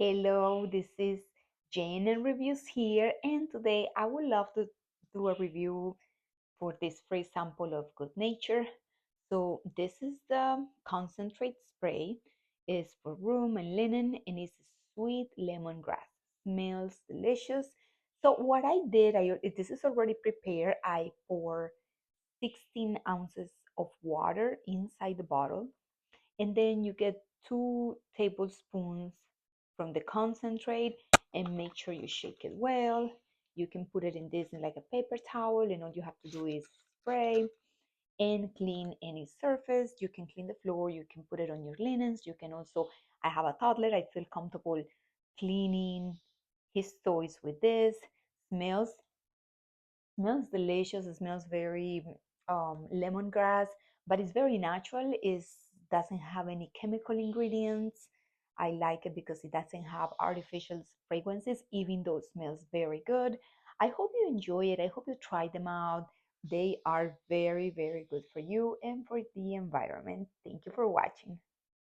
Hello, this is Jane and Reviews here, and today I would love to do a review for this free sample of Good Nature. So this is the concentrate spray. It's for room and linen, and it's sweet lemongrass. Smells delicious. So what I did, this is already prepared. I pour 16 ounces of water inside the bottle, and then you get 2 tablespoons from the concentrate, and make sure you shake it well. You can put it in this in like a paper towel, and all you have to do is spray and clean any surface. You can clean the floor, you can put it on your linens. You can also, I have a toddler, I feel comfortable cleaning his toys with this. Smells delicious. It smells very lemongrass, but it's very natural. It doesn't have any chemical ingredients. I like it because it doesn't have artificial fragrances, even though it smells very good. I hope you enjoy it. I hope you try them out. They are very, very good for you and for the environment. Thank you for watching.